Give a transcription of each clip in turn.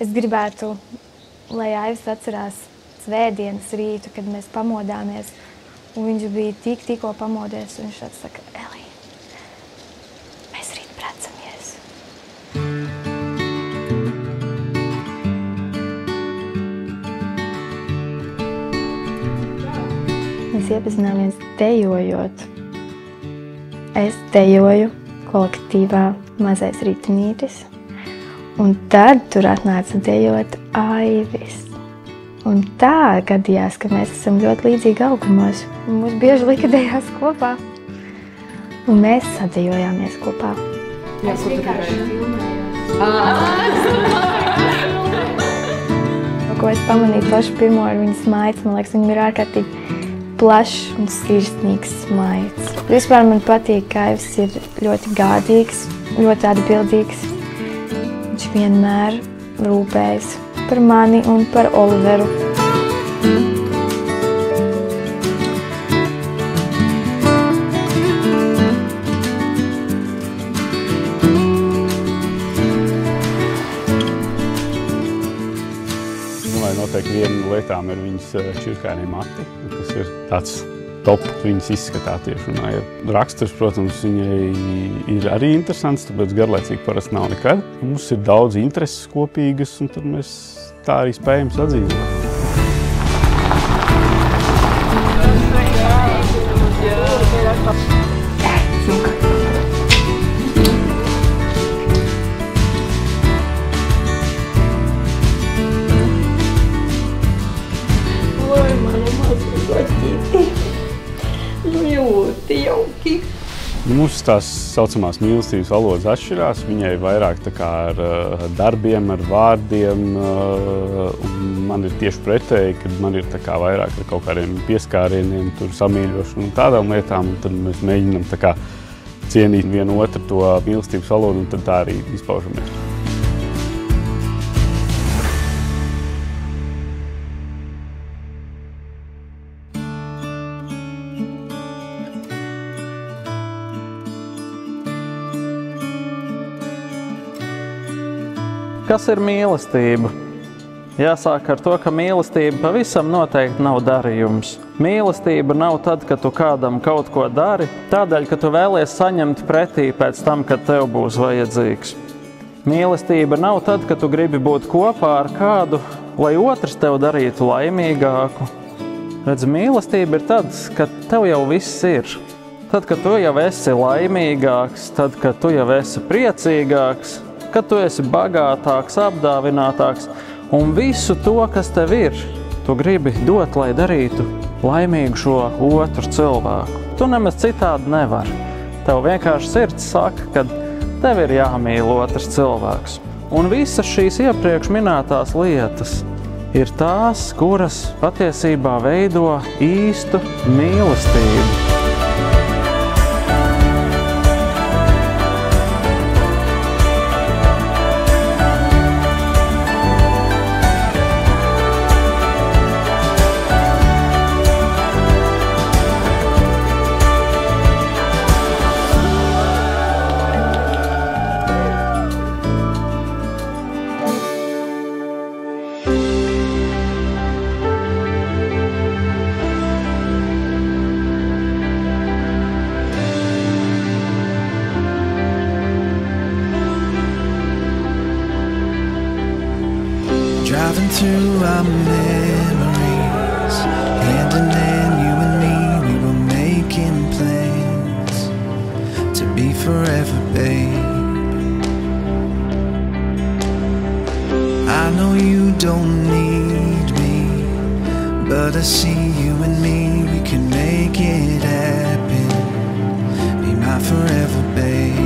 Es gribētu, lai Aivis atcerās svētdienas rītu, kad mēs pamodāmies, un viņš bija tikko pamodies, un viņš tāds saka, Elī, mēs rīt precamies. Mēs iepazināmies dejojot. Es dejoju kolektīvā Mazais ritinītis, un tad tur atnāca dejot Aivis. Un tā gadījās, ka mēs esam ļoti līdzīgi augumos, un mums bieži likvidējās kopā, un mēs sadejojāmies kopā. Jā, es vienkārši filmējos. Ko es pamanīju pašu pirmo ar viņas maici, man liekas, viņam ir ārkārtīgi plašs un sirsnīgs smaids. Vispār man patīk, ka Aivis ir ļoti gādīgs, ļoti atbildīgs. Viņš vienmēr rūpējas par mani un par Oliveru. Noteikti viena no lietām ir viņas čirkainie mati, kas ir tāds top viņas izskatā tieši runājot. Raksturs, protams, viņai ir arī interesants, tāpēc garlaicīgi parasti nav nekad. Mums ir daudz intereses kopīgas, un tad mēs tā arī spējam sadzīvot. Mūsu tās saucamās mīlestības valodas atšķirās. Viņai vairāk tā kā ar darbiem, ar vārdiem, un man ir tieši pretēji, kad man ir tā kā vairāk ar kaut kādiem pieskārieniem, tur samīļošanu un tādām lietām, un tad mēs mēģinām tā kā cienīt vienu otru to mīlestības valodu, un tad tā arī izpaužamies. Kas ir mīlestība? Jāsāk ar to, ka mīlestība pavisam noteikti nav darījums. Mīlestība nav tad, kad tu kādam kaut ko dari, tādēļ, ka tu vēlies saņemt pretī pēc tam, kad tev būs vajadzīgs. Mīlestība nav tad, kad tu gribi būt kopā ar kādu, lai otrs tev darītu laimīgāku. Redz, mīlestība ir tad, kad tev jau viss ir. Tad, kad tu jau esi laimīgāks, tad, kad tu jau esi priecīgāks, kad tu esi bagātāks, apdāvinātāks, un visu to, kas tev ir, tu gribi dot, lai darītu laimīgu šo otru cilvēku. Tu nemaz citādi nevari. Tev vienkārši sirds saka, ka tev ir jāmīl otrs cilvēks. Un visas šīs iepriekš minētās lietas ir tās, kuras patiesībā veido īstu mīlestību. Driving through our memories, hand in hand, you and me, we were making plans to be forever, babe. I know you don't need me, but I see you and me, we can make it happen. Be my forever, babe.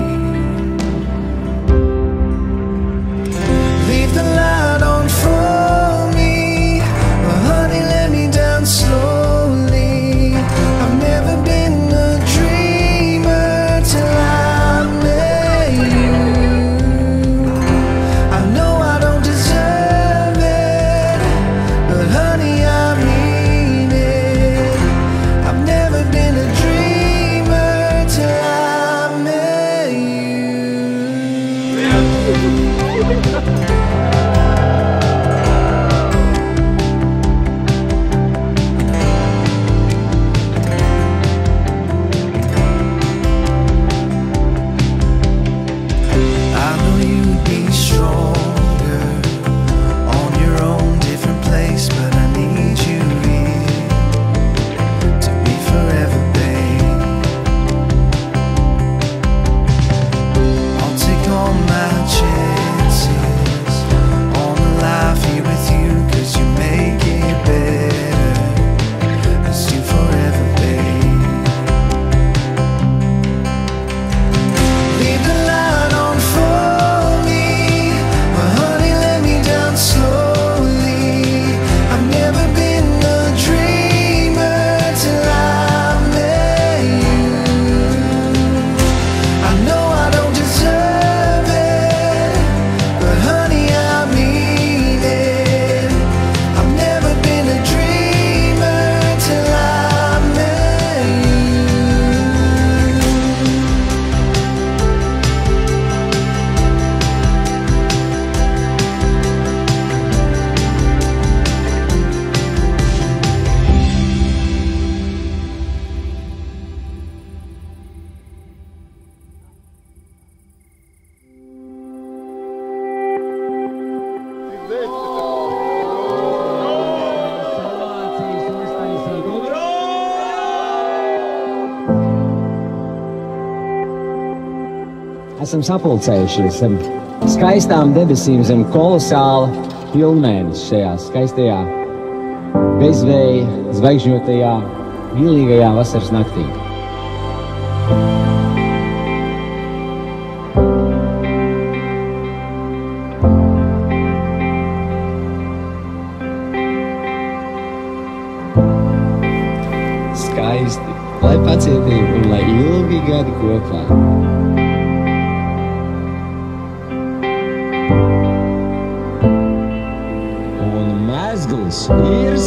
Leave the light on for me, well, honey, let me down slowly. I've never been a dreamer till I met you. I know I don't deserve it, but honey, I mean it. I've never been a dreamer till I met you. esam sapulcējušies zem skaistām debesīm, zem kolosāla pilnmēneša šajā skaistajā, bezvēja, zvaigžņotajā, vilīgajā vasaras naktī. Skaisti, lai pacietība un lai ilgi gadi kopā. Un mezgls ir